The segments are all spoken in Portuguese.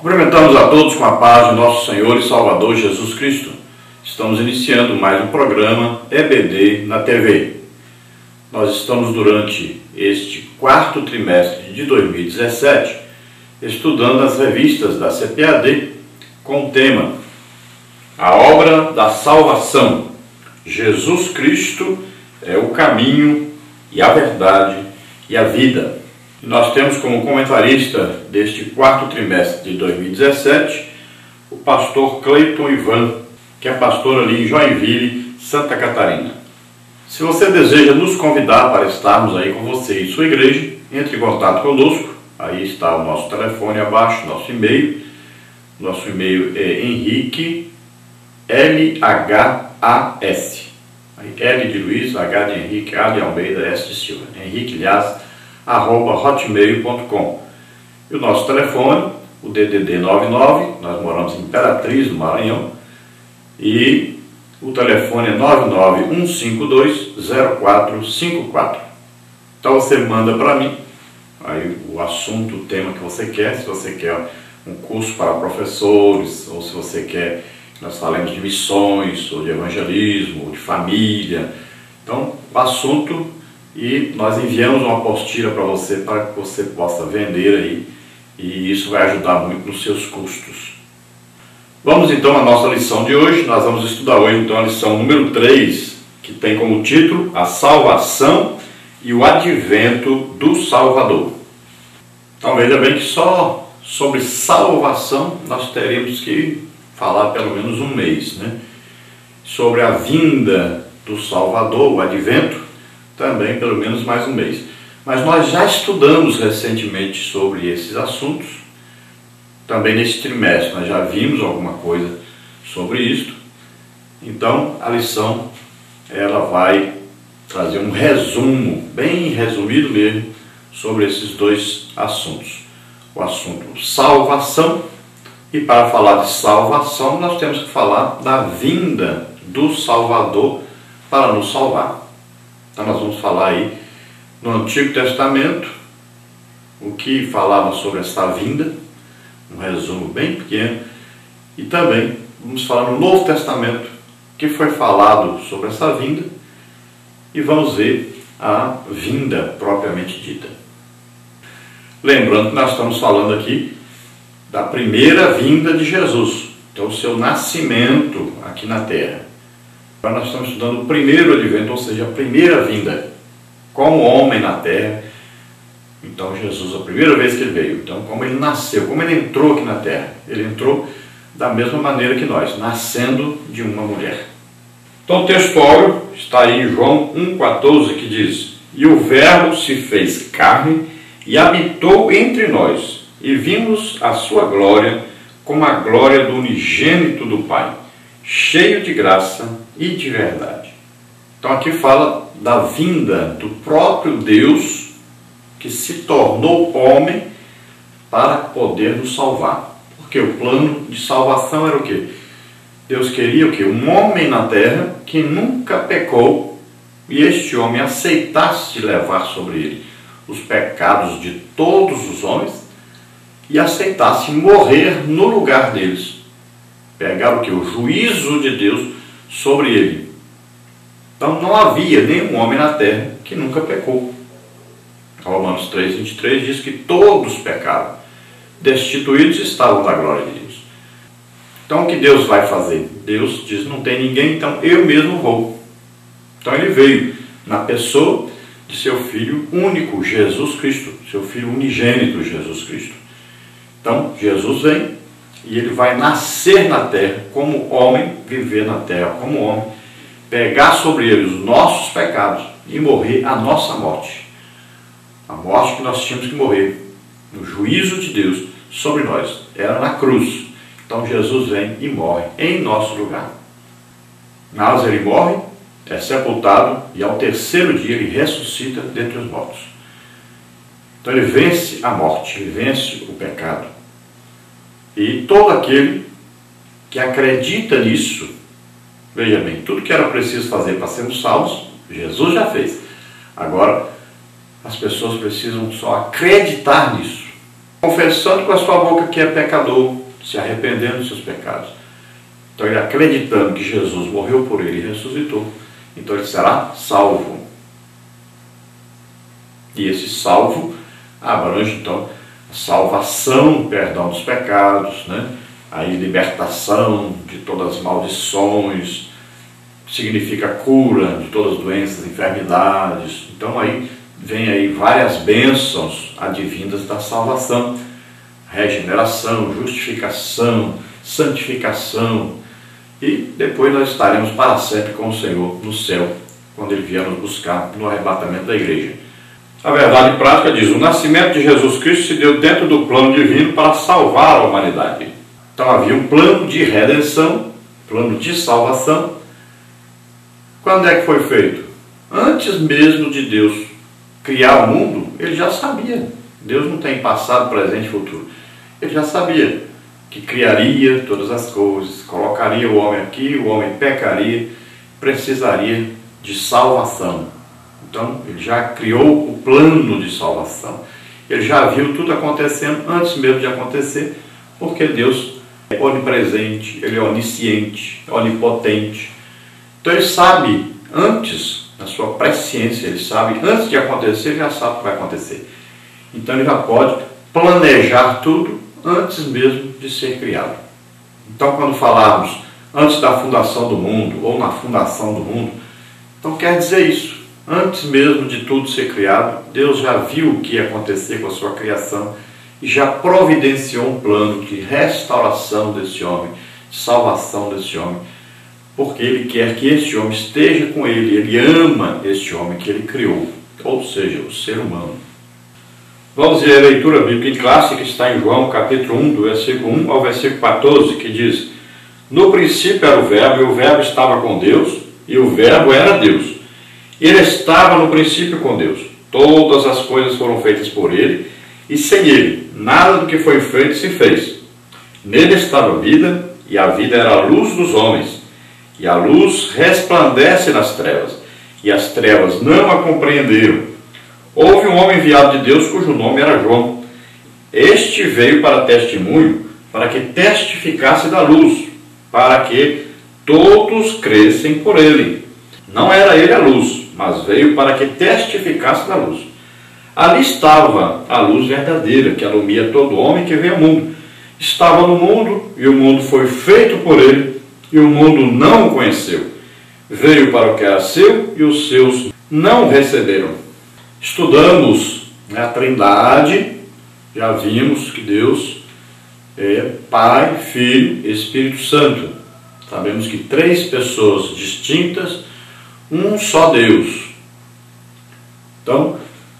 Cumprimentamos a todos com a paz de nosso Senhor e Salvador Jesus Cristo. Estamos iniciando mais um programa EBD na TV. Nós estamos durante este quarto trimestre de 2017 estudando as revistas da CPAD com o tema A Obra da Salvação. Jesus Cristo é o caminho e a verdade e a vida. Nós temos como comentarista deste quarto trimestre de 2017 o pastor Cleiton Ivan, que é pastor ali em Joinville, Santa Catarina. Se você deseja nos convidar para estarmos aí com você e sua igreja, entre em contato conosco. Aí está o nosso telefone abaixo, nosso e-mail. Nosso e-mail é Henrique, L-H-A-S. L de Luiz, H de Henrique, A de Almeida, S de Silva. Henrique Lhas, @hotmail.com. E o nosso telefone, o DDD 99, nós moramos em Imperatriz, no Maranhão, e o telefone é 991520454. Então você manda para mim aí o assunto, o tema que você quer, se você quer um curso para professores, ou se você quer que nós falemos de missões, ou de evangelismo, ou de família. Então, o assunto, e nós enviamos uma apostila para que você possa vender aí, e isso vai ajudar muito nos seus custos. Vamos então à nossa lição de hoje. Nós vamos estudar hoje então a lição número 3, que tem como título A Salvação e o Advento do Salvador. Então veja bem que só sobre salvação nós teríamos que falar pelo menos um mês, né? Sobre a vinda do Salvador, o Advento, também pelo menos mais um mês. Mas nós já estudamos recentemente sobre esses assuntos, também nesse trimestre, nós já vimos alguma coisa sobre isto. Então a lição ela vai trazer um resumo, bem resumido mesmo, sobre esses dois assuntos. O assunto salvação, e para falar de salvação nós temos que falar da vinda do Salvador para nos salvar. Então nós vamos falar aí no Antigo Testamento o que falava sobre esta vinda, um resumo bem pequeno, e também vamos falar no Novo Testamento o que foi falado sobre essa vinda, e vamos ver a vinda propriamente dita. Lembrando que nós estamos falando aqui da primeira vinda de Jesus, então o seu nascimento aqui na terra. Agora nós estamos estudando o primeiro advento, ou seja, a primeira vinda como homem na terra. Então Jesus, a primeira vez que ele veio, então como ele nasceu, como ele entrou aqui na terra, ele entrou da mesma maneira que nós, nascendo de uma mulher. Então o texto áureo está aí em João 1,14, que diz: E o Verbo se fez carne e habitou entre nós, e vimos a sua glória como a glória do unigênito do Pai, cheio de graça e de verdade. Então aqui fala da vinda do próprio Deus, que se tornou homem para poder nos salvar. Porque o plano de salvação era o quê? Deus queria o quê? Um homem na terra que nunca pecou, e este homem aceitasse levar sobre ele os pecados de todos os homens e aceitasse morrer no lugar deles. Pegar o quê? O juízo de Deus sobre ele. Então não havia nenhum homem na terra que nunca pecou. Romanos 3,23 diz que todos pecaram, destituídos estavam da glória de Deus. Então o que Deus vai fazer? Deus diz: não tem ninguém, então eu mesmo vou. Então ele veio na pessoa de seu Filho único, Jesus Cristo, seu Filho unigênito, Jesus Cristo. Então Jesus vem e ele vai nascer na terra como homem, viver na terra como homem, pegar sobre ele os nossos pecados e morrer a nossa morte. A morte que nós tínhamos que morrer, no juízo de Deus sobre nós, era na cruz. Então Jesus vem e morre em nosso lugar. Mas ele morre, é sepultado, e ao terceiro dia ele ressuscita dentre os mortos. Então ele vence a morte, ele vence o pecado. E todo aquele que acredita nisso, veja bem, tudo que era preciso fazer para sermos salvos, Jesus já fez. Agora, as pessoas precisam só acreditar nisso. confessando com a sua boca que é pecador, se arrependendo dos seus pecados. Então ele acreditando que Jesus morreu por ele e ressuscitou, então ele será salvo. E esse salvo abrange então a salvação, perdão dos pecados, né? Aí libertação de todas as maldições, significa cura de todas as doenças, enfermidades. Então aí vem aí várias bênçãos advindas da salvação, regeneração, justificação, santificação, e depois nós estaremos para sempre com o Senhor no céu, quando Ele vier nos buscar no arrebatamento da igreja. A verdade prática diz: o nascimento de Jesus Cristo se deu dentro do plano divino para salvar a humanidade. Então havia um plano de redenção, plano de salvação. Quando é que foi feito? Antes mesmo de Deus criar o mundo, Ele já sabia. Deus não tem passado, presente e futuro. Ele já sabia que criaria todas as coisas, colocaria o homem aqui, o homem pecaria, precisaria de salvação. Então, Ele já criou o plano de salvação. Ele já viu tudo acontecendo antes mesmo de acontecer, porque Deus é onipresente, Ele é onisciente, onipotente. Então Ele sabe antes, na sua presciência, Ele sabe antes de acontecer, Ele já sabe o que vai acontecer. Então Ele já pode planejar tudo antes mesmo de ser criado. Então quando falarmos antes da fundação do mundo, ou na fundação do mundo, então quer dizer isso. Antes mesmo de tudo ser criado, Deus já viu o que ia acontecer com a sua criação e já providenciou um plano de restauração desse homem, de salvação desse homem, porque Ele quer que este homem esteja com Ele, Ele ama este homem que Ele criou, ou seja, o ser humano. Vamos ver a leitura bíblica em classe, que está em João capítulo 1, do versículo 1 ao versículo 14, que diz: no princípio era o Verbo, e o Verbo estava com Deus, e o Verbo era Deus. Ele estava no princípio com Deus. Todas as coisas foram feitas por Ele, e sem Ele, nada do que foi feito se fez. Nele estava a vida, e a vida era a luz dos homens. E a luz resplandece nas trevas, e as trevas não a compreenderam. Houve um homem enviado de Deus, cujo nome era João. Este veio para testemunho, para que testificasse da luz, para que todos crescem por ele. Não era ele a luz, mas veio para que testificasse da luz. Ali estava a luz verdadeira, que alumia todo homem que vem ao mundo. Estava no mundo, e o mundo foi feito por ele, e o mundo não o conheceu. Veio para o que era seu, e os seus não o receberam. Estudamos a Trindade, já vimos que Deus é Pai, Filho e Espírito Santo. Sabemos que três pessoas distintas, um só Deus. Então,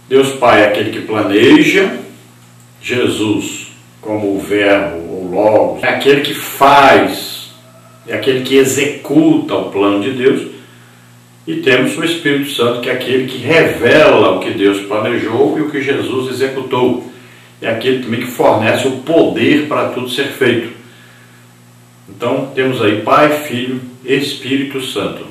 Deus Pai é aquele que planeja, Jesus, como o Verbo ou Logos, é aquele que faz, é aquele que executa o plano de Deus. E temos o Espírito Santo, que é aquele que revela o que Deus planejou e o que Jesus executou. É aquele também que fornece o poder para tudo ser feito. Então, temos aí Pai, Filho e Espírito Santo.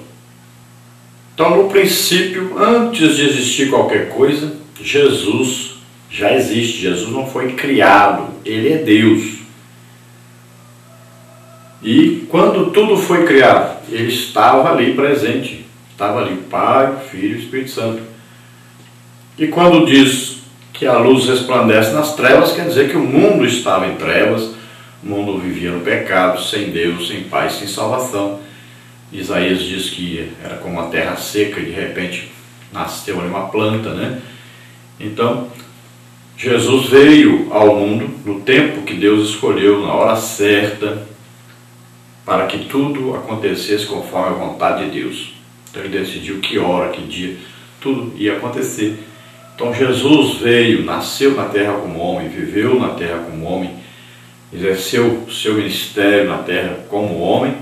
Então, no princípio, antes de existir qualquer coisa, Jesus já existe. Jesus não foi criado, Ele é Deus. E quando tudo foi criado, Ele estava ali presente. Estava ali Pai, Filho e Espírito Santo. E quando diz que a luz resplandece nas trevas, quer dizer que o mundo estava em trevas, o mundo vivia no pecado, sem Deus, sem paz, sem salvação. Isaías diz que era como uma terra seca e de repente nasceu ali uma planta, né? Então, Jesus veio ao mundo no tempo que Deus escolheu, na hora certa, para que tudo acontecesse conforme a vontade de Deus. Então Ele decidiu que hora, que dia, tudo ia acontecer. Então Jesus veio, nasceu na terra como homem, viveu na terra como homem, exerceu o seu ministério na terra como homem,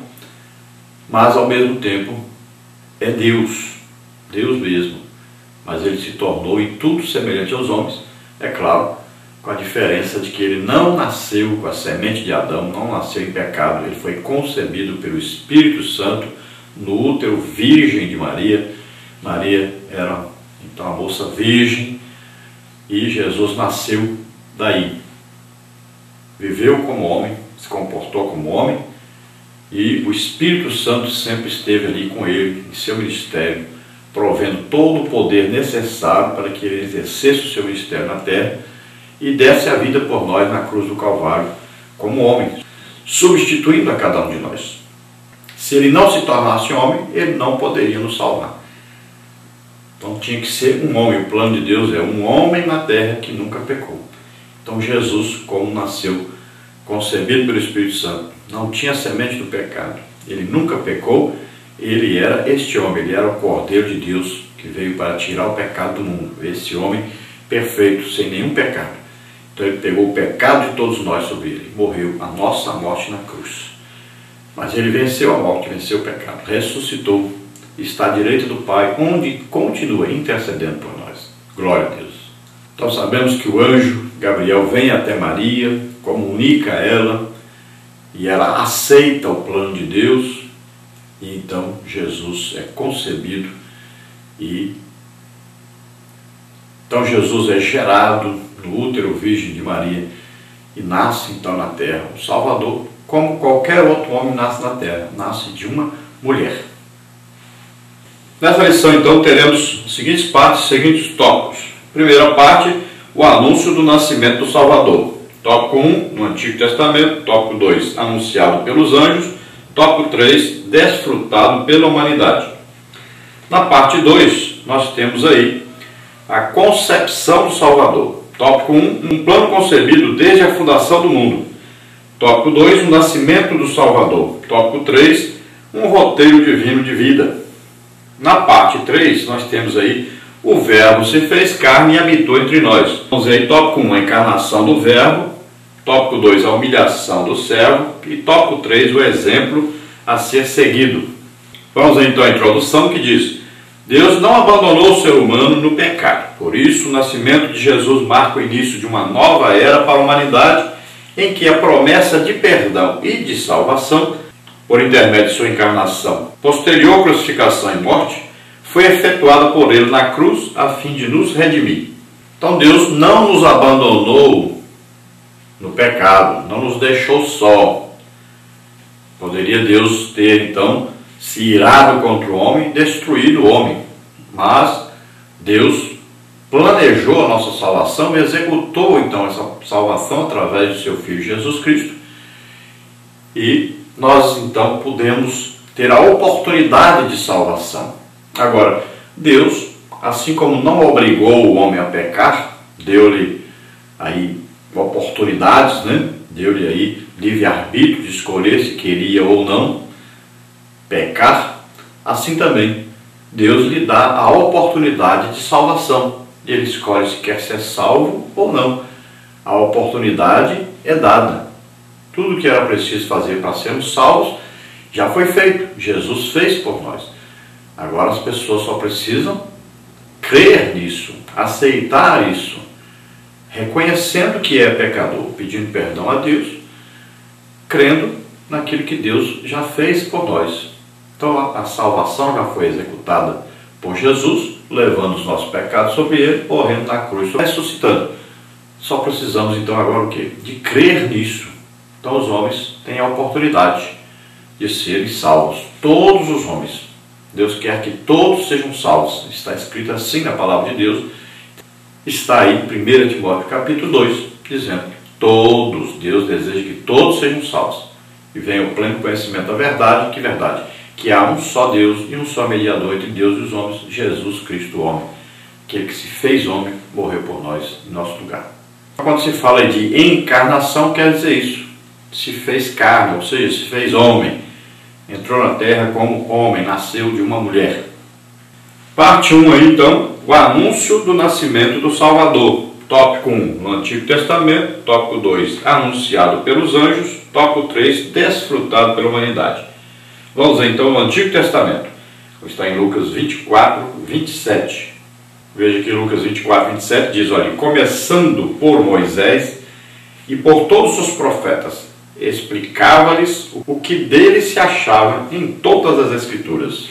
mas ao mesmo tempo é Deus, Deus mesmo. Mas Ele se tornou em tudo semelhante aos homens, é claro, com a diferença de que Ele não nasceu com a semente de Adão, não nasceu em pecado, Ele foi concebido pelo Espírito Santo, no útero virgem de Maria. Maria era então a moça virgem, e Jesus nasceu daí. viveu como homem, se comportou como homem, e o Espírito Santo sempre esteve ali com ele, em seu ministério, provendo todo o poder necessário para que ele exercesse o seu ministério na terra e desse a vida por nós na cruz do Calvário, como homem, substituindo a cada um de nós. Se ele não se tornasse homem, ele não poderia nos salvar. Então tinha que ser um homem. O plano de Deus é um homem na terra que nunca pecou. Então Jesus, como nasceu concebido pelo Espírito Santo, não tinha semente do pecado, ele nunca pecou, ele era este homem, ele era o Cordeiro de Deus que veio para tirar o pecado do mundo, esse homem perfeito, sem nenhum pecado. Então ele pegou o pecado de todos nós sobre ele, morreu a nossa morte na cruz. Mas ele venceu a morte, venceu o pecado, ressuscitou, está à direita do Pai, onde continua intercedendo por nós. Glória a Deus. Então sabemos que o anjo Gabriel vem até Maria, comunica a ela, e ela aceita o plano de Deus, e então Jesus é concebido, e então Jesus é gerado no útero virgem de Maria, e nasce então na terra o Salvador, como qualquer outro homem nasce na terra, nasce de uma mulher. Nessa lição então teremos as seguintes partes, os seguintes tópicos. Primeira parte, o anúncio do nascimento do Salvador. Tópico 1, no Antigo Testamento. Tópico 2, anunciado pelos anjos. Tópico 3, desfrutado pela humanidade. Na parte 2, nós temos aí a concepção do Salvador. Tópico 1, um plano concebido desde a fundação do mundo. Tópico 2, o nascimento do Salvador. Tópico 3, um roteiro divino de vida. Na parte 3, nós temos aí o Verbo se fez carne e habitou entre nós. Vamos ver aí, tópico 1, a encarnação do Verbo. Tópico 2, a humilhação do servo. E tópico 3, o exemplo a ser seguido. Vamos ver então a introdução que diz: Deus não abandonou o ser humano no pecado. Por isso, o nascimento de Jesus marca o início de uma nova era para a humanidade, em que a promessa de perdão e de salvação, por intermédio de sua encarnação, posterior à crucificação e morte, foi efetuada por ele na cruz a fim de nos redimir. Então Deus não nos abandonou no pecado, não nos deixou só. Poderia Deus ter então se irado contra o homem e destruído o homem, mas Deus planejou a nossa salvação e executou então essa salvação através de seu Filho Jesus Cristo, e nós então podemos ter a oportunidade de salvação. Agora, Deus, assim como não obrigou o homem a pecar, deu-lhe aí oportunidades, deu-lhe aí livre-arbítrio de escolher se queria ou não pecar, assim também Deus lhe dá a oportunidade de salvação. Ele escolhe se quer ser salvo ou não. A oportunidade é dada. Tudo que era preciso fazer para sermos salvos já foi feito. Jesus fez por nós. Agora as pessoas só precisam crer nisso, aceitar isso, reconhecendo que é pecador, pedindo perdão a Deus, crendo naquilo que Deus já fez por nós. Então a salvação já foi executada por Jesus, levando os nossos pecados sobre ele, morrendo na cruz, ressuscitando. Só precisamos então agora o quê? De crer nisso. Então os homens têm a oportunidade de serem salvos. Todos os homens. Deus quer que todos sejam salvos. Está escrito assim na palavra de Deus. Está aí em 1 Timóteo capítulo 2, dizendo que todos, Deus deseja que todos sejam salvos. E venha o pleno conhecimento da verdade. Que verdade? Que há um só Deus e um só mediador entre Deus e os homens, Jesus Cristo, o homem. Aquele que se fez homem, morreu por nós, em nosso lugar. Quando se fala de encarnação, quer dizer isso. Se fez carne, ou seja, se fez homem. Entrou na terra como homem, nasceu de uma mulher. Parte 1 aí, então, o anúncio do nascimento do Salvador. Tópico 1, no Antigo Testamento. Tópico 2, anunciado pelos anjos. Tópico 3, desfrutado pela humanidade. Vamos ver então no Antigo Testamento. Está em Lucas 24, 27. Veja que Lucas 24, 27 diz, olha, começando por Moisés e por todos os profetas, explicava-lhes o que dele se achava em todas as Escrituras.